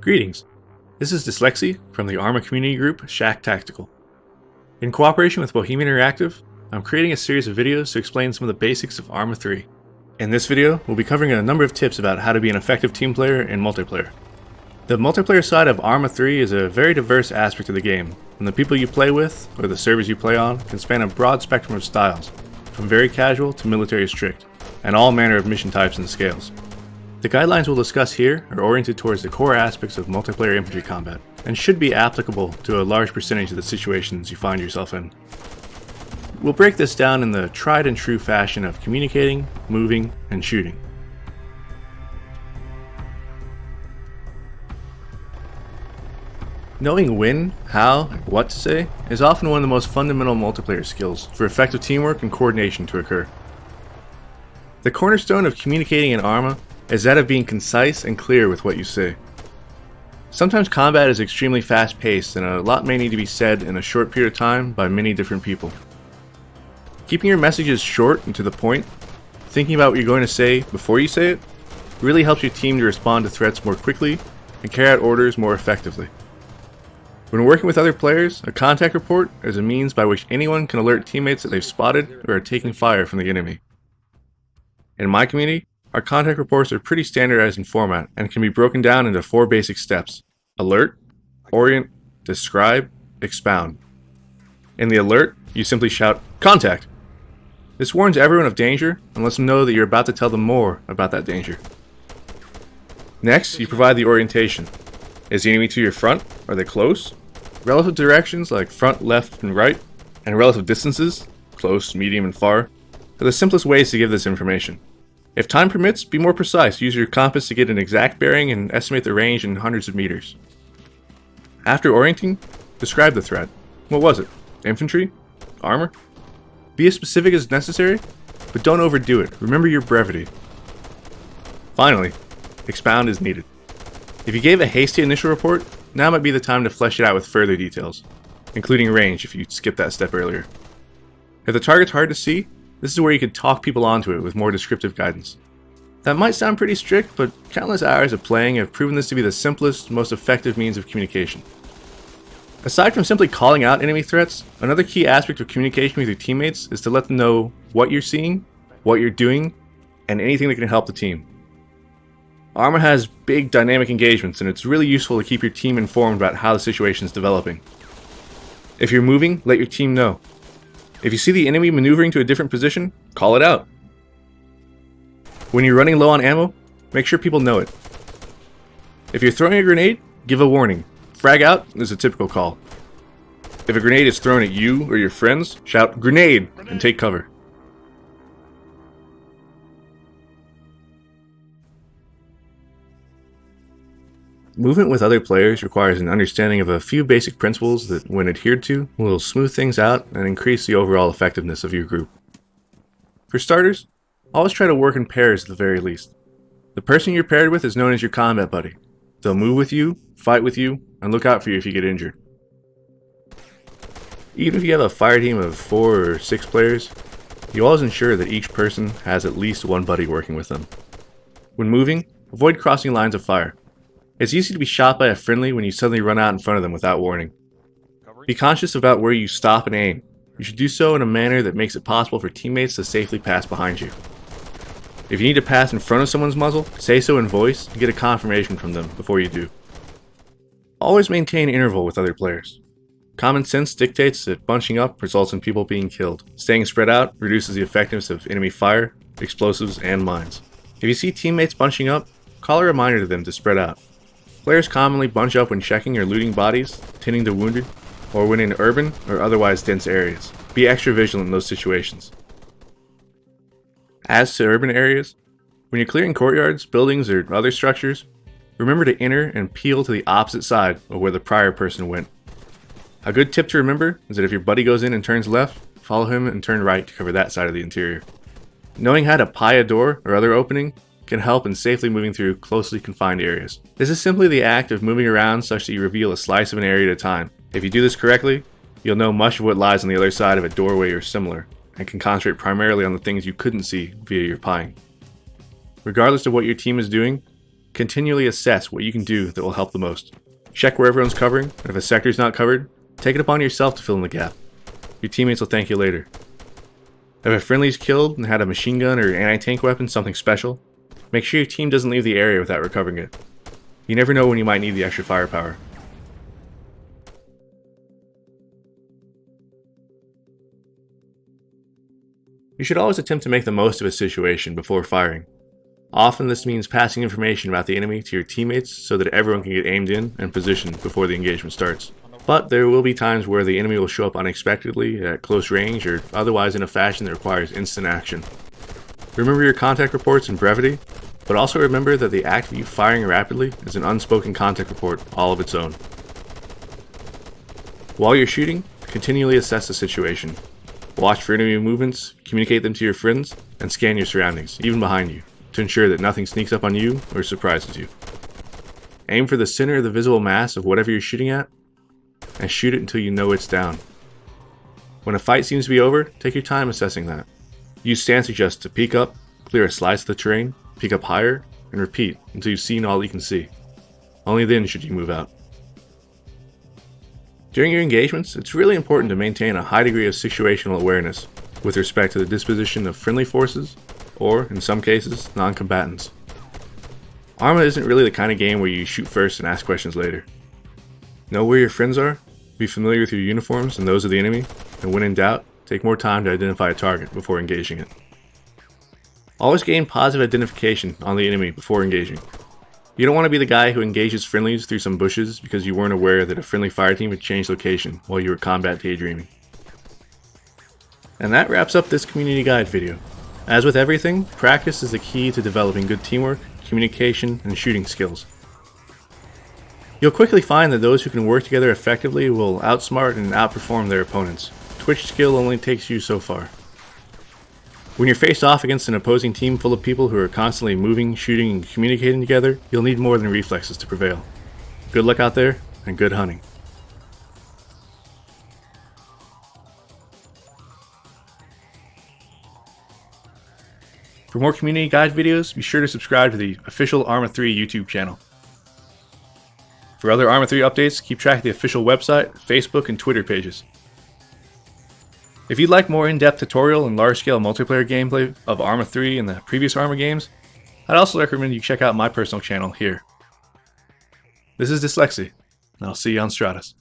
Greetings, this is Dslyecxi from the Arma community group Shack Tactical. In cooperation with Bohemian Interactive, I'm creating a series of videos to explain some of the basics of Arma 3. In this video, we'll be covering a number of tips about how to be an effective team player in multiplayer. The multiplayer side of Arma 3 is a very diverse aspect of the game, and the people you play with, or the servers you play on, can span a broad spectrum of styles, from very casual to military strict, and all manner of mission types and scales. The guidelines we'll discuss here are oriented towards the core aspects of multiplayer infantry combat, and should be applicable to a large percentage of the situations you find yourself in. We'll break this down in the tried and true fashion of communicating, moving, and shooting. Knowing when, how, and what to say is often one of the most fundamental multiplayer skills for effective teamwork and coordination to occur. The cornerstone of communicating in Arma is that of being concise and clear with what you say. Sometimes combat is extremely fast-paced and a lot may need to be said in a short period of time by many different people. Keeping your messages short and to the point, thinking about what you're going to say before you say it, really helps your team to respond to threats more quickly and carry out orders more effectively. When working with other players, a contact report is a means by which anyone can alert teammates that they've spotted or are taking fire from the enemy. In my community, our contact reports are pretty standardized in format and can be broken down into 4 basic steps: alert, orient, describe, expound. In the alert, you simply shout, "Contact!" This warns everyone of danger and lets them know that you're about to tell them more about that danger. Next, you provide the orientation. Is the enemy to your front? Are they close? Relative directions like front, left, and right, and relative distances, close, medium, and far, are the simplest ways to give this information. If time permits, be more precise. Use your compass to get an exact bearing and estimate the range in hundreds of meters. After orienting, describe the threat. What was it? Infantry? Armor? Be as specific as necessary, but don't overdo it. Remember your brevity. Finally, expound as needed. If you gave a hasty initial report, now might be the time to flesh it out with further details, including range if you skipped that step earlier. If the target's hard to see, this is where you can talk people onto it with more descriptive guidance. That might sound pretty strict, but countless hours of playing have proven this to be the simplest, most effective means of communication. Aside from simply calling out enemy threats, another key aspect of communication with your teammates is to let them know what you're seeing, what you're doing, and anything that can help the team. Arma has big dynamic engagements, and it's really useful to keep your team informed about how the situation is developing. If you're moving, let your team know. If you see the enemy maneuvering to a different position, call it out. When you're running low on ammo, make sure people know it. If you're throwing a grenade, give a warning. Frag out is a typical call. If a grenade is thrown at you or your friends, shout "Grenade!" and take cover. Movement with other players requires an understanding of a few basic principles that, when adhered to, will smooth things out and increase the overall effectiveness of your group. For starters, always try to work in pairs at the very least. The person you're paired with is known as your combat buddy. They'll move with you, fight with you, and look out for you if you get injured. Even if you have a fire team of 4 or 6 players, you always ensure that each person has at least one buddy working with them. When moving, avoid crossing lines of fire. It's easy to be shot by a friendly when you suddenly run out in front of them without warning. Be conscious about where you stop and aim. You should do so in a manner that makes it possible for teammates to safely pass behind you. If you need to pass in front of someone's muzzle, say so in voice and get a confirmation from them before you do. Always maintain interval with other players. Common sense dictates that bunching up results in people being killed. Staying spread out reduces the effectiveness of enemy fire, explosives, and mines. If you see teammates bunching up, call a reminder to them to spread out. Players commonly bunch up when checking or looting bodies, tending to wounded, or when in urban or otherwise dense areas. Be extra vigilant in those situations. As to urban areas, when you're clearing courtyards, buildings, or other structures, remember to enter and peel to the opposite side of where the prior person went. A good tip to remember is that if your buddy goes in and turns left, follow him and turn right to cover that side of the interior. Knowing how to pie a door or other opening can help in safely moving through closely confined areas. This is simply the act of moving around such that you reveal a slice of an area at a time. If you do this correctly, you'll know much of what lies on the other side of a doorway or similar, and can concentrate primarily on the things you couldn't see via your pieing. Regardless of what your team is doing, Continually assess what you can do that will help the most. Check where everyone's covering, and if a sector is not covered, take it upon yourself to fill in the gap. Your teammates will thank you later. If a friendly is killed and had a machine gun or anti-tank weapon, something special, make sure your team doesn't leave the area without recovering it. You never know when you might need the extra firepower. You should always attempt to make the most of a situation before firing. Often this means passing information about the enemy to your teammates so that everyone can get aimed in and positioned before the engagement starts. But there will be times where the enemy will show up unexpectedly at close range or otherwise in a fashion that requires instant action. Remember your contact reports in brevity, but also remember that the act of you firing rapidly is an unspoken contact report all of its own. While you're shooting, continually assess the situation. Watch for enemy movements, communicate them to your friends, and scan your surroundings, even behind you, to ensure that nothing sneaks up on you or surprises you. Aim for the center of the visible mass of whatever you're shooting at, and shoot it until you know it's down. When a fight seems to be over, take your time assessing that. Use stance adjust to peek up, clear a slice of the terrain, peek up higher, and repeat until you've seen all you can see. Only then should you move out. During your engagements, it's really important to maintain a high degree of situational awareness with respect to the disposition of friendly forces, or, in some cases, non-combatants. Arma isn't really the kind of game where you shoot first and ask questions later. Know where your friends are, be familiar with your uniforms and those of the enemy, and when in doubt, take more time to identify a target before engaging it. Always gain positive identification on the enemy before engaging. You don't want to be the guy who engages friendlies through some bushes because you weren't aware that a friendly fire team had changed location while you were combat daydreaming. And that wraps up this community guide video. As with everything, practice is the key to developing good teamwork, communication, and shooting skills. You'll quickly find that those who can work together effectively will outsmart and outperform their opponents. Twitch skill only takes you so far. When you're faced off against an opposing team full of people who are constantly moving, shooting, and communicating together, you'll need more than reflexes to prevail. Good luck out there, and good hunting. For more community guide videos, be sure to subscribe to the official Arma 3 YouTube channel. For other Arma 3 updates, keep track of the official website, Facebook, and Twitter pages. If you'd like more in-depth tutorial and large-scale multiplayer gameplay of Arma 3 and the previous Arma games, I'd also recommend you check out my personal channel here. This is Dslyecxi, and I'll see you on Stratus.